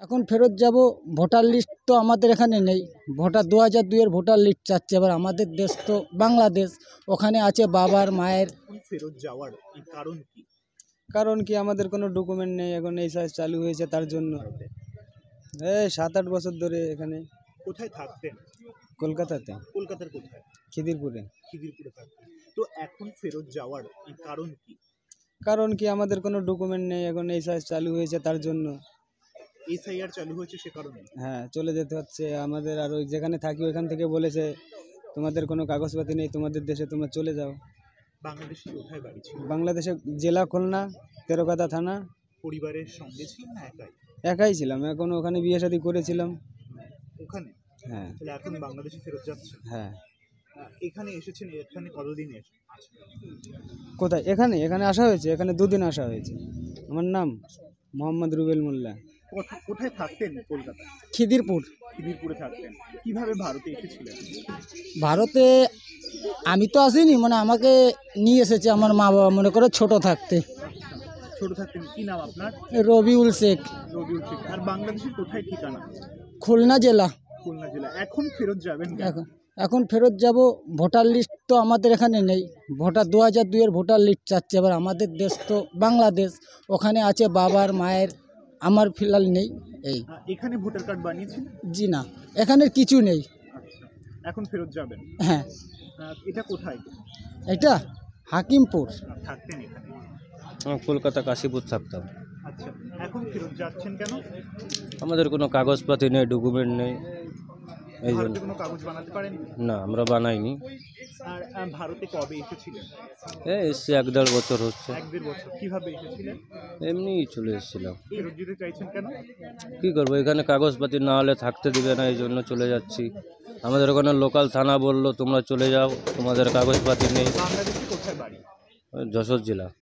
এখন ফেরত যাব। ভোটার লিস্ট তো আমাদের এখানে নেই। ভোটার 2002-এর ভোটার লিস্ট চাচ্ছে। এবার আমাদের দেশ তো বাংলাদেশ, ওখানে আছে বাবার মায়ের। এখন ফেরত যাওয়ার কারণ কি? কারণ কি আমাদের কোনো ডকুমেন্ট নেই, এখন এই সাইজ চালু হয়েছে তার জন্য। এই 7-8 বছর ধরে এখানে কোথায় থাকতেন? কলকাতাতে, কলকাতার কোথায়? খিদিরপুরে। খিদিরপুরে থাকতেন। তো এখন ফেরত যাওয়ার কারণ কি? কারণ কি আমাদের কোনো ডকুমেন্ট নেই, এখন এই সাইজ চালু হয়েছে তার জন্য। এসআইআর চালু হয়েছে সে কারণে। হ্যাঁ, চলে যেতে হচ্ছে আমাদের। আর ওই যেখানে থাকি ওইখান থেকে বলেছে তোমাদের কোনো কাগজপাতি নেই, তোমাদের দেশে তোমরা চলে যাও। বাংলাদেশে কোথায় বাড়ি ছিল? বাংলাদেশে জেলা খুলনা, তেরোকাদা থানা। পরিবারের সঙ্গে ছিলেন না একাই? একাই ছিলাম, এখন ওখানে বিয়ে শাদী করেছিলাম। ওখানে? হ্যাঁ তাহলে এখন বাংলাদেশে ফেরত যাচ্ছেন? হ্যাঁ। এখানে এসেছেন, এখানে কতদিন এসেছেন? কোথায়? এখানে এখানে আসা হয়েছে, এখানে 2 দিন আসা হয়েছে। আমার নাম মোহাম্মদ রুবেল মোল্লা। কোথায় থাকতেন কলকাতায়? খিদিরপুর। খিদিরপুরে থাকতেন। কিভাবে ভারতে এসেছিলেন? ভারতে আমি তো আসিনি, মানে আমাকে নিয়ে এসেছে আমার মা বাবা, মনে করে ছোট থাকতে। ছোট থাকতেন। কি নাম আপনার? রবিউল শেখ। রবিউল শেখ। আর বাংলাদেশের কোথায় ঠিকানা? খুলনা জেলা। খুলনা জেলা। এখন ফেরত যাবেন কেন? এখন ফেরত যাব। ভোটার লিস্ট তো আমাদের এখানে নেই। ভোটার 2002-এর ভোটার লিস্ট চাচ্ছে। এবার আমাদের দেশ তো বাংলাদেশ, ওখানে আছে বাবার মায়ের। আমার ফিলহাল নেই। এই এখানে ভোটার কার্ড বানিয়েছেন? জি না, এখানে কিছু নেই। আচ্ছা, এখন ফেরত যাবেন। হ্যাঁ। এটা কোথায়? এটা হাকিমপুর। থাকতেন এখানে? কলকাতা কাশীপুর থাকতাম। আচ্ছা, এখন ফেরত যাচ্ছেন কেন? আমাদের কোনো কাগজপাতি নেই, ডকুমেন্ট নেই, এই জন্য। ভারতে কোনো কাগজ বানাতে পারেন? না, আমরা বানাইনি। আর ভারতে কবে এসেছিলেন? এসছি 1-1.5 বছর হচ্ছে। 1-1.5 বছর। কিভাবে এসেছিলেন? এমনিই চলে এসেছিলাম। ফেরত যেতে চাইছেন কেন? কী করবো, এখানে কাগজপাতি না হলে থাকতে দিবে না, এই জন্য চলে যাচ্ছি। আমাদের ওখানে লোকাল থানা বললো তোমরা চলে যাও, তোমাদের কাগজপাতি নেই। বাংলাদেশে কোথায় বাড়ি? যশোর জেলা।